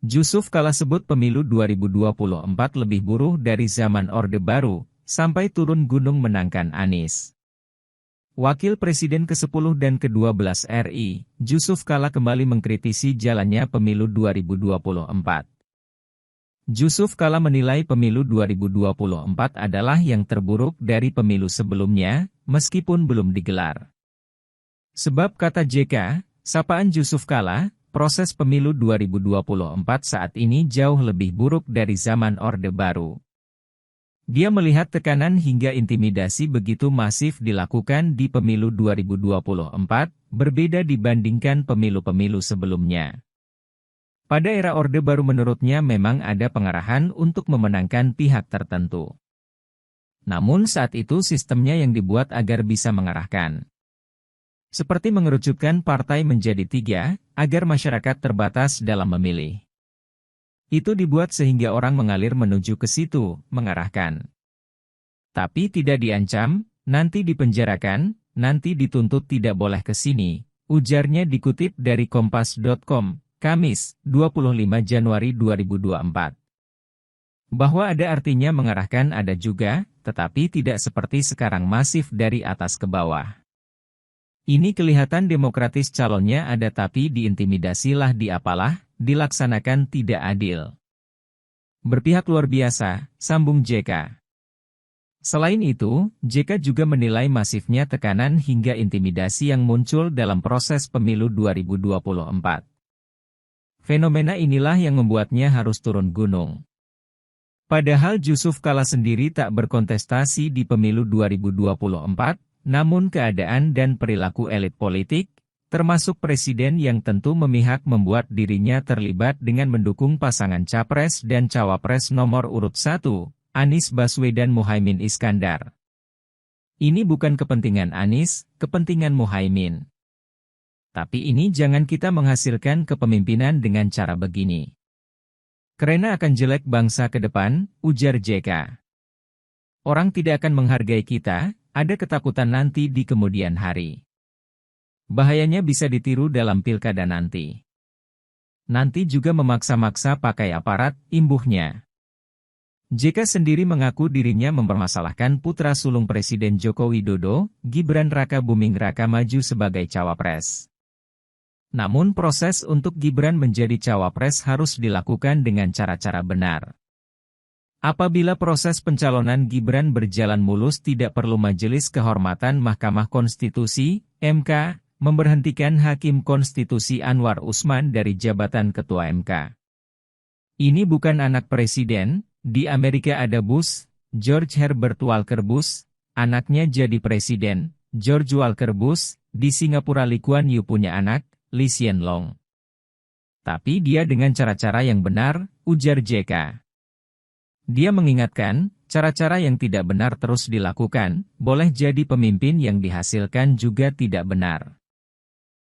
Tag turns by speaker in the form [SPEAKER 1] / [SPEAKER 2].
[SPEAKER 1] Jusuf Kalla sebut pemilu 2024 lebih buruk dari zaman Orde Baru, sampai turun gunung menangkan Anies. Wakil Presiden ke-10 dan ke-12 RI, Jusuf Kalla kembali mengkritisi jalannya pemilu 2024. Jusuf Kalla menilai pemilu 2024 adalah yang terburuk dari pemilu sebelumnya, meskipun belum digelar. Sebab kata JK, sapaan Jusuf Kalla, proses pemilu 2024 saat ini jauh lebih buruk dari zaman Orde Baru. Dia melihat tekanan hingga intimidasi begitu masif dilakukan di pemilu 2024, berbeda dibandingkan pemilu-pemilu sebelumnya. Pada era Orde Baru menurutnya memang ada pengarahan untuk memenangkan pihak tertentu. Namun saat itu sistemnya yang dibuat agar bisa mengarahkan. Seperti mengerucutkan partai menjadi 3, agar masyarakat terbatas dalam memilih. Itu dibuat sehingga orang mengalir menuju ke situ, mengarahkan. Tapi tidak diancam, nanti dipenjarakan, nanti dituntut tidak boleh ke sini, ujarnya dikutip dari Kompas.com, Kamis, 25 Januari 2024. Bahwa ada artinya mengarahkan ada juga, tetapi tidak seperti sekarang masif dari atas ke bawah. Ini kelihatan demokratis calonnya ada tapi diintimidasilah diapalah, dilaksanakan tidak adil. Berpihak luar biasa, sambung JK. Selain itu, JK juga menilai masifnya tekanan hingga intimidasi yang muncul dalam proses pemilu 2024. Fenomena inilah yang membuatnya harus turun gunung. Padahal Jusuf Kalla sendiri tak berkontestasi di pemilu 2024, namun keadaan dan perilaku elit politik, termasuk presiden yang tentu memihak membuat dirinya terlibat dengan mendukung pasangan Capres dan Cawapres nomor urut 1, Anies Baswedan Muhaimin Iskandar. Ini bukan kepentingan Anies, kepentingan Muhaimin. Tapi ini jangan kita menghasilkan kepemimpinan dengan cara begini. Karena akan jelek bangsa ke depan, ujar JK. Orang tidak akan menghargai kita, ada ketakutan nanti di kemudian hari. Bahayanya bisa ditiru dalam pilkada nanti. Nanti juga memaksa-maksa pakai aparat, imbuhnya. JK sendiri mengaku dirinya mempermasalahkan putra sulung Presiden Joko Widodo, Gibran Rakabuming Raka maju sebagai cawapres. Namun proses untuk Gibran menjadi cawapres harus dilakukan dengan cara-cara benar. Apabila proses pencalonan Gibran berjalan mulus tidak perlu Majelis Kehormatan Mahkamah Konstitusi, MK, memberhentikan Hakim Konstitusi Anwar Usman dari jabatan Ketua MK. Ini bukan anak presiden, di Amerika ada Bush, George Herbert Walker Bush, anaknya jadi presiden, George Walker Bush, di Singapura Lee Kuan Yew punya anak, Lee Hsien Loong. Tapi dia dengan cara-cara yang benar, ujar JK. Dia mengingatkan, cara-cara yang tidak benar terus dilakukan, boleh jadi pemimpin yang dihasilkan juga tidak benar.